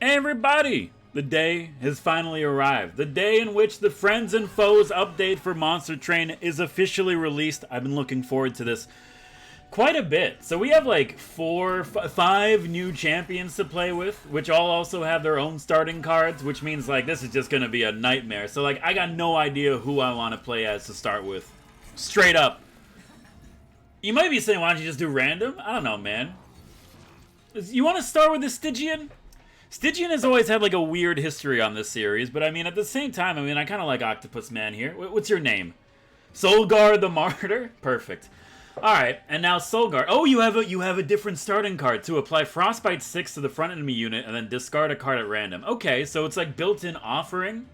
Everybody! The day has finally arrived. The day in which the Friends and Foes update for Monster Train is officially released. I've been looking forward to this quite a bit. So we have like 5 new champions to play with, which all also have their own starting cards, which means like this is just going to be a nightmare. So like I got no idea who I want to play as to start with. Straight up. You might be saying, why don't you just do random? I don't know, man. You want to start with the Stygian? Stygian has always had like a weird history on this series, but I mean at the same time, I mean I kind of like Octopus Man here. What's your name? Solgar the Martyr? Perfect. Alright, and now Solgar. Oh, you have a different starting card too. Apply Frostbite 6 to the front enemy unit and then discard a card at random. Okay, so it's like built-in offering.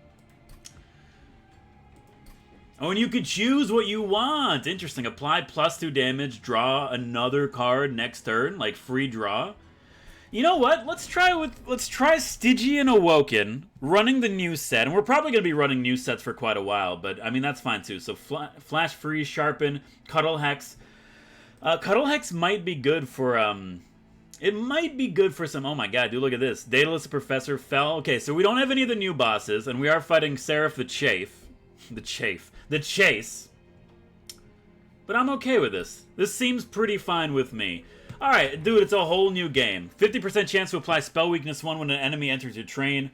Oh, and you could choose what you want. Interesting. Apply +2 damage, draw another card next turn, like free draw. You know what? Let's try Stygian Awoken, running the new set, and we're probably going to be running new sets for quite a while, but I mean that's fine too. So Flash Freeze, Sharpen, Cuddle Hex. Cuddle Hex might be good for it might be good for some. Oh my god, dude, look at this. Daedalus Professor fell. Okay, so we don't have any of the new bosses, and we are fighting Seraph the Chase. But I'm okay with this. This seems pretty fine with me. Alright, dude, it's a whole new game. 50% chance to apply Spell Weakness 1 when an enemy enters your train.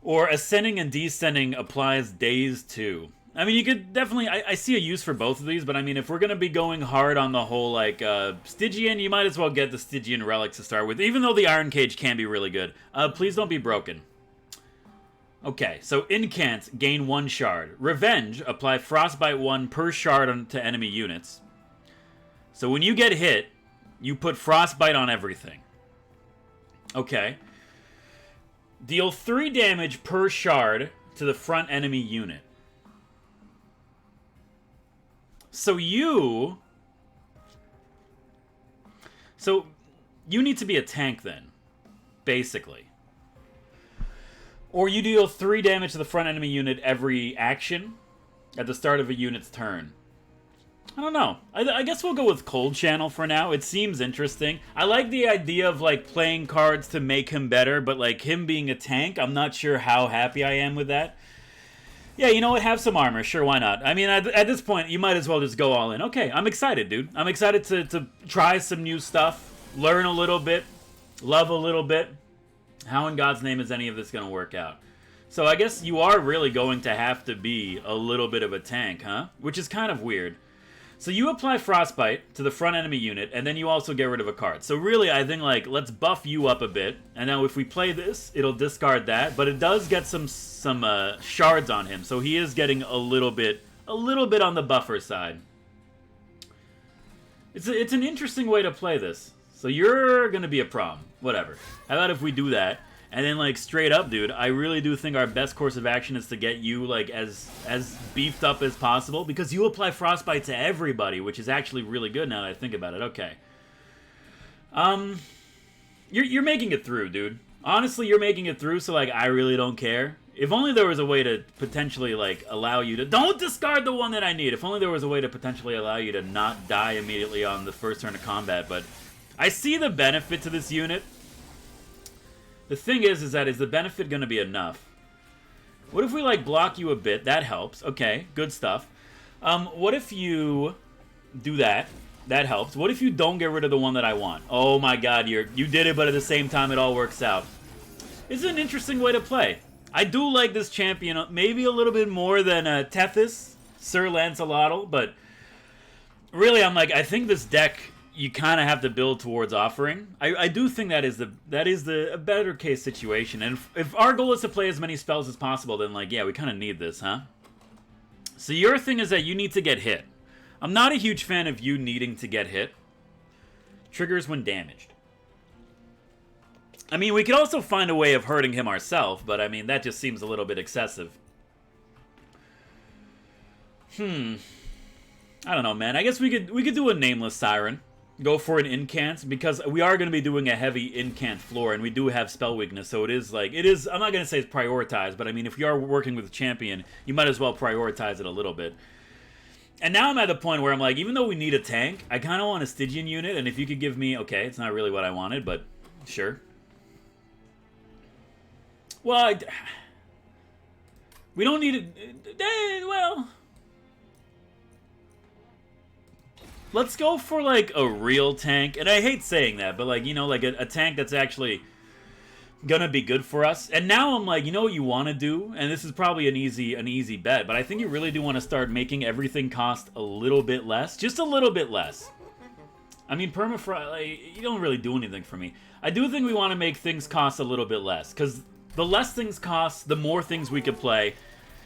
Or Ascending and Descending applies Daze 2. I mean, you could definitely... I see a use for both of these, but I mean, if we're going to be going hard on the whole, like, Stygian, you might as well get the Stygian Relics to start with, even though the Iron Cage can be really good. Please don't be broken. Okay, so Incant, gain 1 shard. Revenge, apply Frostbite 1 per shard to enemy units. So when you get hit, you put Frostbite on everything. Okay. Deal 3 damage per shard to the front enemy unit. So you need to be a tank then, basically. Or you deal 3 damage to the front enemy unit every action at the start of a unit's turn. I don't know. I guess we'll go with Cold Channel for now. It seems interesting. I like the idea of like playing cards to make him better, but like him being a tank, I'm not sure how happy I am with that. Yeah, you know what? Have some armor. Sure, why not? I mean, at this point, you might as well just go all in. Okay, I'm excited, dude. I'm excited to try some new stuff, learn a little bit, love a little bit. How in God's name is any of this going to work out? So I guess you are really going to have to be a little bit of a tank, huh? Which is kind of weird. So you apply Frostbite to the front enemy unit, and then you also get rid of a card. So really, I think, like, let's buff you up a bit. And now if we play this, it'll discard that. But it does get some shards on him. So he is getting a little bit on the buffer side. It's an interesting way to play this. So you're going to be a problem. Whatever. How about if we do that? And then, like, straight up, dude, I really do think our best course of action is to get you, like, as beefed up as possible. Because you apply Frostbite to everybody, which is actually really good now that I think about it. Okay. You're making it through, dude. Honestly, you're making it through, so, like, I really don't care. If only there was a way to potentially, like, allow you to... Don't discard the one that I need! If only there was a way to potentially allow you to not die immediately on the first turn of combat, but... I see the benefit to this unit. The thing is that is the benefit going to be enough? What if we, like, block you a bit? That helps. Okay, good stuff. What if you do that? That helps. What if you don't get rid of the one that I want? Oh my god, you did it, but at the same time it all works out. It's an interesting way to play. I do like this champion, maybe a little bit more than Tethys, Sir Lancelotl, but really I'm like, I think this deck... you kind of have to build towards offering. I do think that is a better case situation. And if our goal is to play as many spells as possible, then, like, yeah, we kind of need this, huh? So your thing is that you need to get hit. I'm not a huge fan of you needing to get hit. Triggers when damaged. I mean, we could also find a way of hurting him ourselves, but I mean, that just seems a little bit excessive. I don't know, man. I guess we could do a Nameless Siren. Go for an incant, because we are going to be doing a heavy incant floor, and we do have spell weakness, so it is, I'm not going to say it's prioritized, but I mean, if you are working with a champion, you might as well prioritize it a little bit. And now I'm at the point where I'm like, even though we need a tank, I kind of want a Stygian unit, and if you could give me, okay, it's not really what I wanted, but sure. Well, we don't need it. Well, let's go for, like, a real tank. And I hate saying that, but, like, you know, like a tank that's actually gonna be good for us. And now I'm like, you know what you want to do? And this is probably an easy bet, but I think you really do want to start making everything cost a little bit less. Just a little bit less. I mean, permafrost, like, you don't really do anything for me. I do think we want to make things cost a little bit less, because the less things cost, the more things we could play.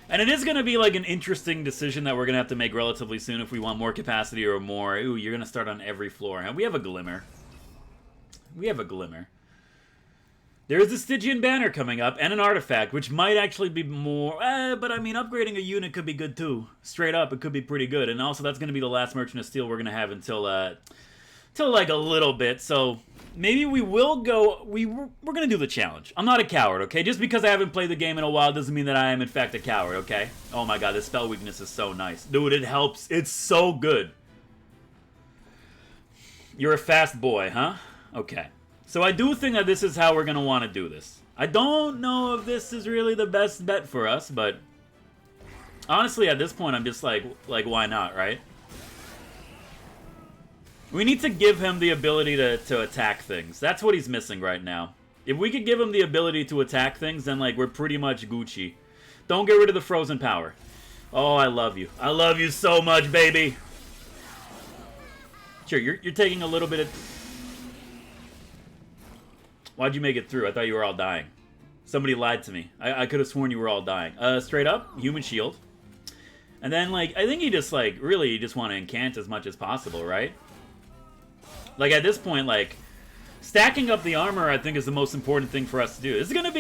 And it is going to be, like, an interesting decision that we're going to have to make relatively soon if we want more capacity or more. Ooh, you're going to start on every floor. And we have a glimmer. We have a glimmer. There is a Stygian Banner coming up, and an artifact, which might actually be more... but I mean, upgrading a unit could be good, too. Straight up, it could be pretty good. And also, that's going to be the last Merchant of Steel we're going to have until like, a little bit. So, maybe we will go... We're going to do the challenge. I'm not a coward, okay? Just because I haven't played the game in a while doesn't mean that I am, in fact, a coward, okay? Oh my god, this spell weakness is so nice. Dude, it helps. It's so good. You're a fast boy, huh? Okay. So I do think that this is how we're going to want to do this. I don't know if this is really the best bet for us, but honestly, at this point, I'm just like, why not, right? We need to give him the ability to attack things. That's what he's missing right now. If we could give him the ability to attack things, then, like, we're pretty much Gucci. Don't get rid of the frozen power. Oh, I love you. I love you so much, baby. Sure, you're taking a little bit of... Why'd you make it through? I thought you were all dying. Somebody lied to me. I could have sworn you were all dying. Straight up, human shield. And then, like, I think you just, like, really you just want to incant as much as possible, right? Like, at this point, like, stacking up the armor, I think, is the most important thing for us to do. It's gonna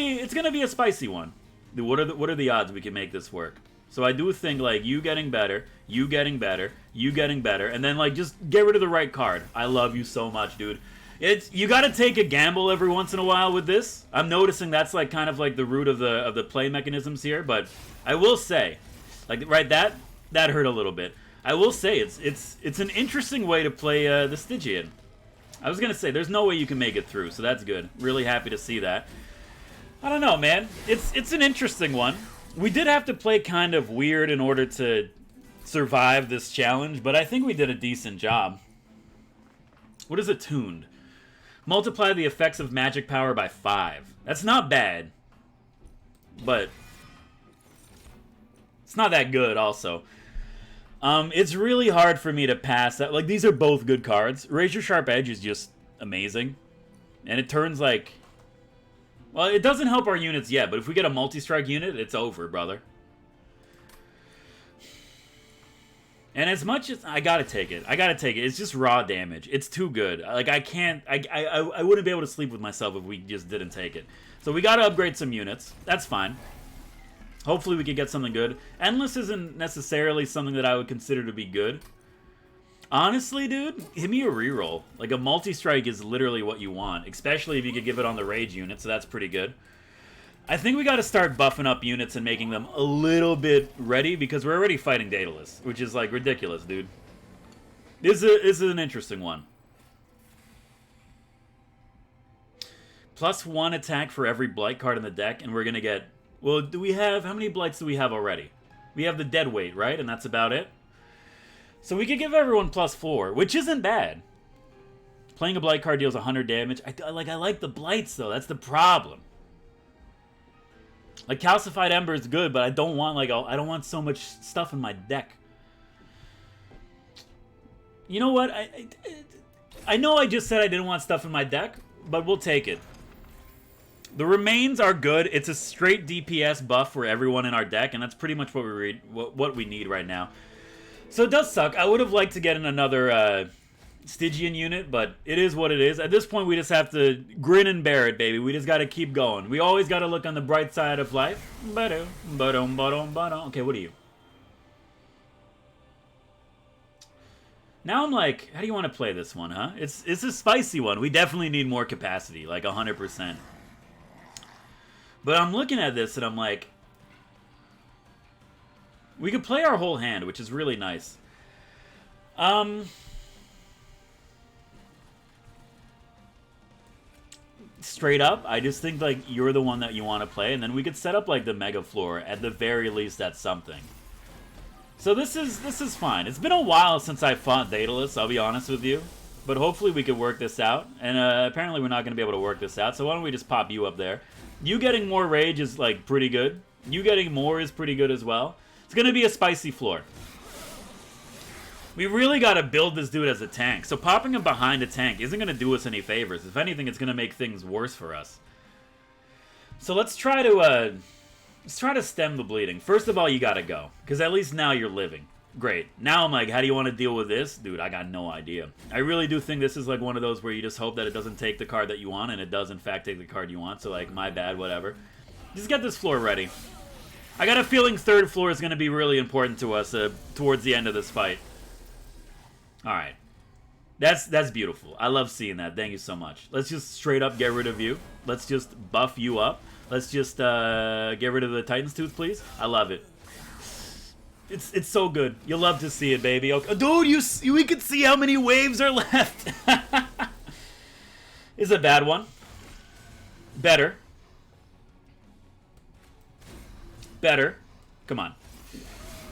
be a spicy one. Dude, what are the odds we can make this work? So I do think, like, you getting better, you getting better, you getting better, and then, like, just get rid of the right card. I love you so much, dude. You gotta take a gamble every once in a while with this. I'm noticing that's, like, kind of like the root of the play mechanisms here, but I will say, like, right, that hurt a little bit. I will say it's an interesting way to play the Stygian. I was gonna say there's no way you can make it through, so that's good. Really happy to see that. I don't know, man. It's an interesting one. We did have to play kind of weird in order to survive this challenge, but I think we did a decent job. What is attuned? Multiply the effects of magic power by 5. That's not bad, but it's not that good also. It's really hard for me to pass that. Like, these are both good cards. Razor Sharp Edge is just amazing. And it turns, like... Well, it doesn't help our units yet, but if we get a multi-strike unit, it's over, brother. And as much as... I gotta take it. I gotta take it. It's just raw damage. It's too good. Like, I can't... I wouldn't be able to sleep with myself if we just didn't take it. So we gotta upgrade some units. That's fine. Hopefully we can get something good. Endless isn't necessarily something that I would consider to be good. Honestly, dude, give me a reroll. Like, a multi-strike is literally what you want. Especially if you could give it on the rage unit, so that's pretty good. I think we gotta start buffing up units and making them a little bit ready, because we're already fighting Daedalus, which is, like, ridiculous, dude. This is an interesting one. +1 attack for every Blight card in the deck, and we're gonna get... Well, do we have... How many Blights do we have already? We have the dead weight, right? And that's about it. So we could give everyone +4, which isn't bad. Playing a Blight card deals 100 damage. I like the Blights, though. That's the problem. Like, Calcified Ember is good, but I don't want, like, I don't want so much stuff in my deck. You know what? I know I just said I didn't want stuff in my deck, but we'll take it. The remains are good. It's a straight DPS buff for everyone in our deck, and that's pretty much what we need right now. So it does suck. I would have liked to get in another Stygian unit, but it is what it is. At this point, we just have to grin and bear it, baby. We just got to keep going. We always got to look on the bright side of life. Okay, what are you? Now I'm like, how do you want to play this one, huh? It's a spicy one. We definitely need more capacity, like 100%. But I'm looking at this and I'm like, we could play our whole hand, which is really nice. straight up, I just think like you're the one that you want to play, and then we could set up like the mega floor. At the very least, that's something. So this is fine. It's been a while since I fought Daedalus, I'll be honest with you. But hopefully we could work this out. And apparently we're not going to be able to work this out, so why don't we just pop you up there. You getting more rage is like pretty good. You getting more is pretty good as well. It's going to be a spicy floor. We really got to build this dude as a tank. So popping him behind a tank isn't going to do us any favors. If anything, it's going to make things worse for us. So let's try to stem the bleeding. First of all, you got to go. Because at least now you're living. Great. Now I'm like, how do you want to deal with this? Dude, I got no idea. I really do think this is like one of those where you just hope that it doesn't take the card that you want, and it does in fact take the card you want. So like, my bad, whatever. Just get this floor ready. I got a feeling third floor is going to be really important to us towards the end of this fight. Alright. That's beautiful. I love seeing that. Thank you so much. Let's just straight up get rid of you. Let's just buff you up. Let's just get rid of the Titan's Tooth, please. I love it. It's so good. You'll love to see it, baby. Okay. Dude, we can see how many waves are left. Is a bad one. Better. Better. Come on.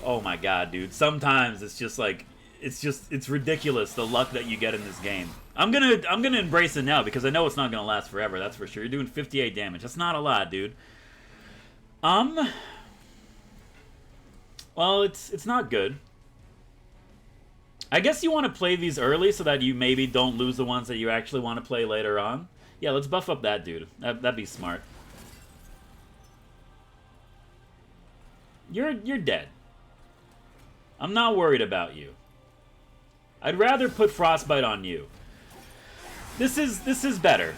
Oh my god, dude. Sometimes it's just like it's ridiculous the luck that you get in this game. I'm gonna embrace it now because I know it's not gonna last forever, that's for sure. You're doing 58 damage. That's not a lot, dude. Well, it's not good. I guess you want to play these early so that you maybe don't lose the ones that you actually want to play later on. Yeah, let's buff up that dude. That'd be smart. You're dead. I'm not worried about you. I'd rather put Frostbite on you. This is better.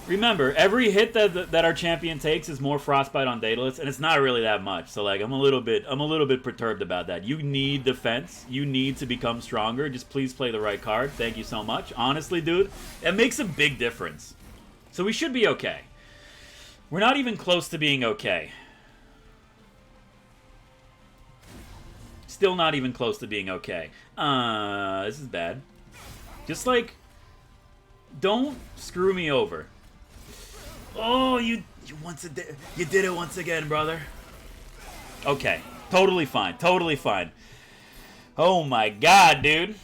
Remember, every hit that our champion takes is more Frostbite on Daedalus, and it's not really that much. So like, I'm a little bit perturbed about that. You need defense. You need to become stronger. Just please play the right card. Thank you so much. Honestly, dude, it makes a big difference. So we should be okay. We're not even close to being okay. Still not even close to being okay. This is bad. Just like, don't screw me over. Oh, you did it once again, brother. Okay, totally fine, totally fine. Oh my god, dude.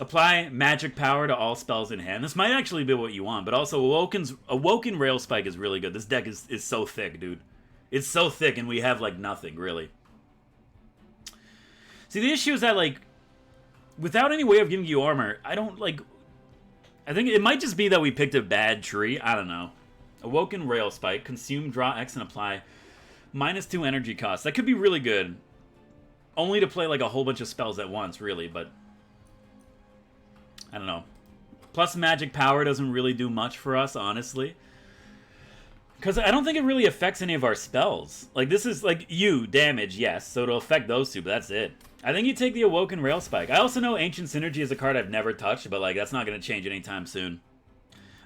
Apply magic power to all spells in hand. This might actually be what you want, but also Awoken Rail Spike is really good. This deck is so thick, dude. It's so thick, and we have like nothing really. See, the issue is that, like, without any way of giving you armor, I think it might just be that we picked a bad tree. I don't know. Awoken Rail Spike. Consume, draw X, and apply -2 energy cost. That could be really good. Only to play, like, a whole bunch of spells at once, really, but I don't know. Plus magic power doesn't really do much for us, honestly. Because I don't think it really affects any of our spells. Like, this is, like, damage, yes, so it'll affect those two, but that's it. I think you take the Awoken Rail Spike. I also know Ancient Synergy is a card I've never touched, but, like, that's not going to change anytime soon.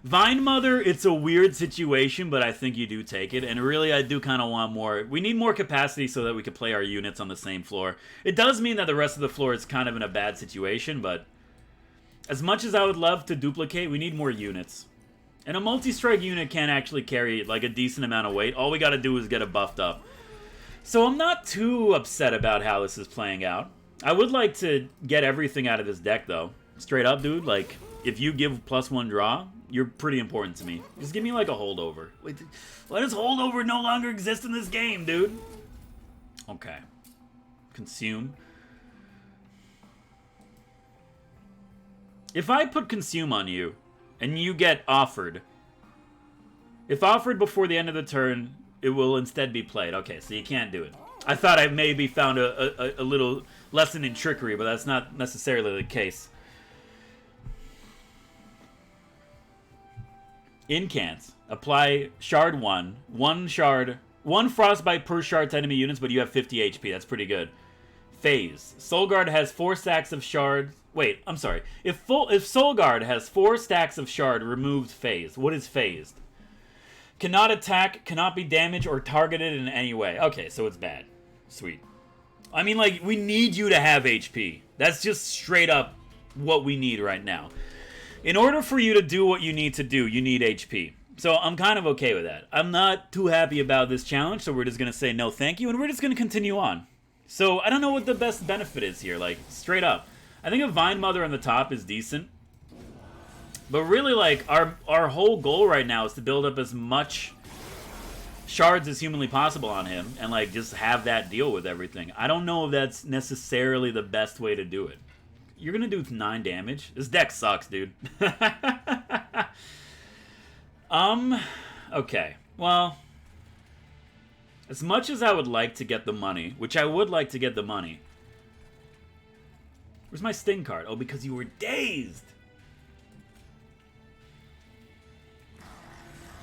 Vine Mother, it's a weird situation, but I think you do take it, and really, I do kind of want more. We need more capacity so that we can play our units on the same floor. It does mean that the rest of the floor is kind of in a bad situation, but as much as I would love to duplicate, we need more units. And a multi-strike unit can actually carry, like, a decent amount of weight. All we gotta do is get it buffed up. So I'm not too upset about how this is playing out. I would like to get everything out of this deck, though. Straight up, dude, like, if you give +1 draw, you're pretty important to me. Just give me, like, a holdover. Wait, why does holdover no longer exist in this game, dude? Okay. Consume. If I put Consume on you, and you get offered. If offered before the end of the turn, it will instead be played. Okay, so you can't do it. I thought I maybe found a little lesson in trickery, but that's not necessarily the case. Incants. Apply Shard 1. One Frostbite per shard to enemy units, but you have 50 HP. That's pretty good. Phase. Soulguard has 4 stacks of shards. Wait, I'm sorry. If Soulguard has 4 stacks of shard, removed phase. What is phased? Cannot attack, cannot be damaged, or targeted in any way. Okay, so it's bad. Sweet. I mean, like, we need you to have HP. That's just straight up what we need right now. In order for you to do what you need to do, you need HP. So I'm kind of okay with that. I'm not too happy about this challenge, so we're just going to say no thank you, and we're just going to continue on. So I don't know what the best benefit is here, like, straight up. I think a Vine Mother on the top is decent. But really, like, our whole goal right now is to build up as much shards as humanly possible on him, and, like, just have that deal with everything. I don't know if that's necessarily the best way to do it. You're going to do 9 damage? This deck sucks, dude. Okay. Well, as much as I would like to get the money, which I would like to get the money. Where's my Sting card? Oh, because you were dazed.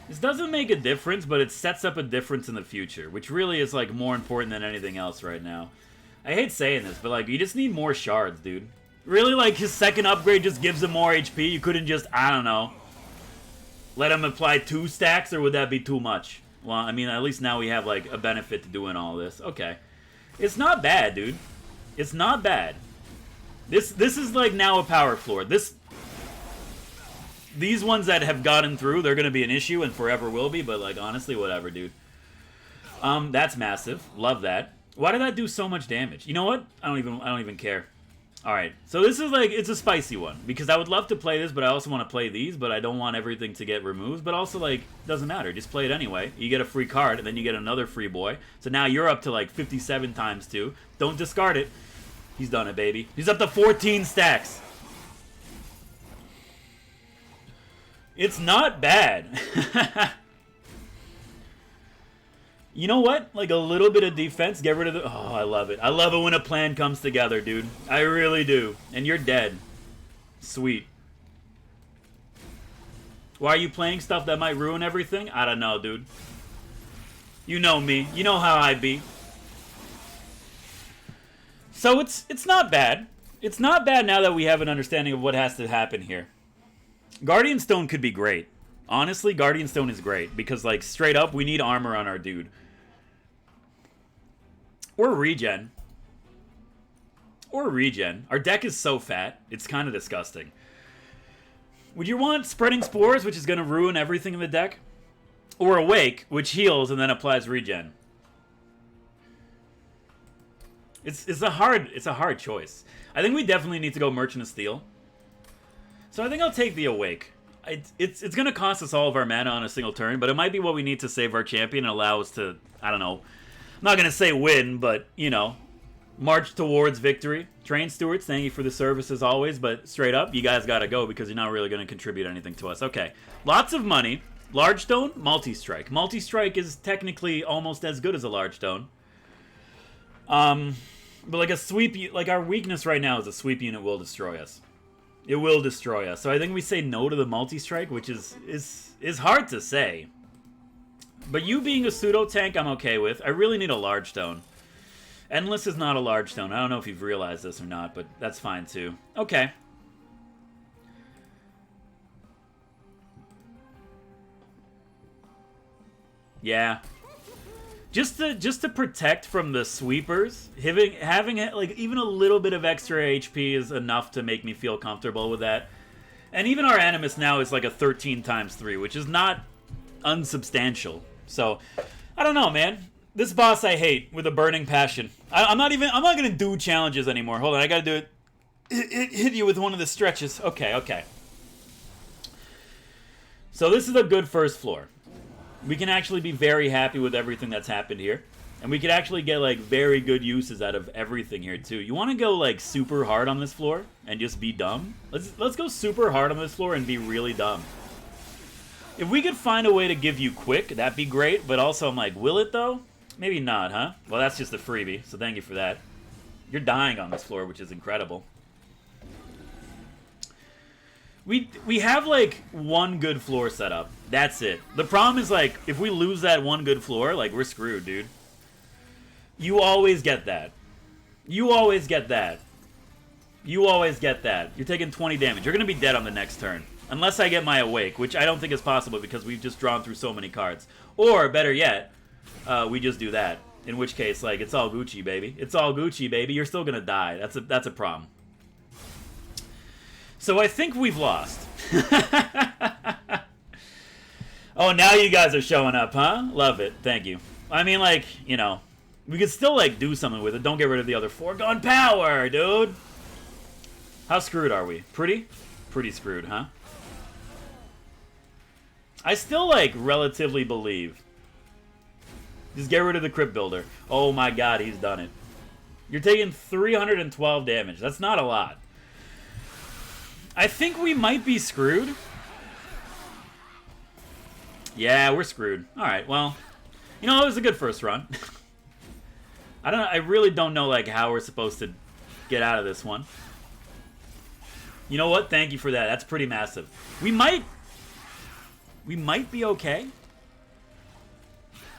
This doesn't make a difference, but it sets up a difference in the future, which really is, like, more important than anything else right now. I hate saying this, but, like, you just need more shards, dude. Really, like, his second upgrade just gives him more HP? You couldn't just, I don't know, let him apply 2 stacks, or would that be too much? Well, I mean, at least now we have, like, a benefit to doing all this. Okay. It's not bad, dude. It's not bad. This is, like, now a power floor. These ones that have gotten through, they're gonna be an issue and forever will be, but, like, honestly, whatever, dude. That's massive. Love that. Why did that do so much damage? You know what? I don't even care. Alright, so this is, like, it's a spicy one, because I would love to play this, but I also want to play these, but I don't want everything to get removed, but also, like, doesn't matter, just play it anyway. You get a free card, and then you get another free boy, so now you're up to, like, 57 times 2. Don't discard it. He's done it, baby. He's up to 14 stacks. It's not bad. You know what? Like, a little bit of defense, get rid of the... Oh, I love it. I love it when a plan comes together, dude. I really do. And you're dead. Sweet. Why are you playing stuff that might ruin everything? I don't know, dude. You know me. You know how I be. So it's not bad. It's not bad now that we have an understanding of what has to happen here. Guardian Stone could be great. Honestly, Guardian Stone is great. Because, like, straight up, we need armor on our dude. Or regen. Or regen. Our deck is so fat, it's kind of disgusting. Would you want Spreading Spores, which is going to ruin everything in the deck? Or Awake, which heals and then applies regen? It's a hard choice. I think we definitely need to go Merchant of Steel. So I think I'll take the Awake. It's going to cost us all of our mana on a single turn, but it might be what we need to save our champion and allow us to, I don't know, I'm not going to say win, but, you know, march towards victory. Train Stewards, thank you for the service as always, but straight up, you guys got to go because you're not really going to contribute anything to us. Okay, lots of money. Large Stone, Multi-Strike. Multi-Strike is technically almost as good as a Large Stone. But like a sweep, like our weakness right now is a sweep unit will destroy us. It will destroy us. So I think we say no to the multi-strike, which is hard to say. But you being a pseudo tank, I'm okay with. I really need a large stone. Endless is not a large stone. I don't know if you've realized this or not, but that's fine too. Okay. Yeah. Just to protect from the sweepers, having like even a little bit of extra HP is enough to make me feel comfortable with that. And even our Animus now is like a 13 times 3, which is not unsubstantial. So, I don't know, man. This boss I hate with a burning passion. I'm not gonna do challenges anymore. Hold on, I gotta do it. Hit you with one of the stretches. Okay. So this is a good first floor. We can actually be very happy with everything that's happened here. And we could actually get, like, very good uses out of everything here, too. You want to go, like, super hard on this floor and just be dumb? Let's go super hard on this floor and be really dumb. If we could find a way to give you quick, that'd be great. But also, I'm like, will it, though? Maybe not, huh? Well, that's just a freebie, so thank you for that. You're dying on this floor, which is incredible. We have, like, one good floor set up. That's it. The problem is, like, if we lose that one good floor, like, we're screwed, dude. You always get that. You always get that. You always get that. You're taking 20 damage. You're going to be dead on the next turn. Unless I get my Awake, which I don't think is possible because we've just drawn through so many cards. Or, better yet, we just do that. In which case, like, it's all Gucci, baby. It's all Gucci, baby. You're still going to die. That's a problem. So I think we've lost. Oh, now you guys are showing up, huh? Love it. Thank you. I mean, like, you know, we could still, like, do something with it. Don't get rid of the other foregone power, dude. How screwed are we? Pretty screwed, huh? I still, like, relatively believe. Just get rid of the Crypt Builder. Oh my god, he's done it. You're taking 312 damage. That's not a lot. I think we might be screwed. Yeah, we're screwed. Alright, well, you know, it was a good first run. I really don't know, like, how we're supposed to get out of this one. You know what? Thank you for that. That's pretty massive. We might be okay.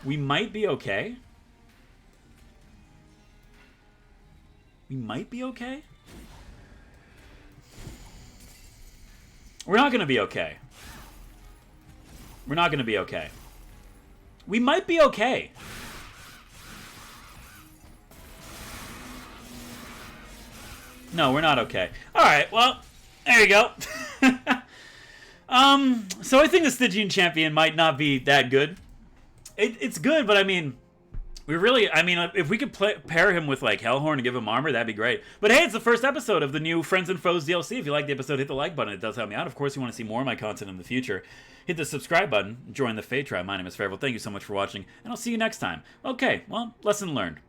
We might be okay. We might be okay. We're not going to be okay. We're not going to be okay. We might be okay. No, we're not okay. Alright, well, there you go. So I think the Stygian champion might not be that good. It's good, but I mean, if we could pair him with, like, Hellhorn and give him armor, that'd be great. But hey, it's the first episode of the new Friends and Foes DLC. If you like the episode, hit the like button. It does help me out. Of course, you want to see more of my content in the future, hit the subscribe button, join the Fae tribe. My name is Farival. Thank you so much for watching, and I'll see you next time. Okay, well, lesson learned.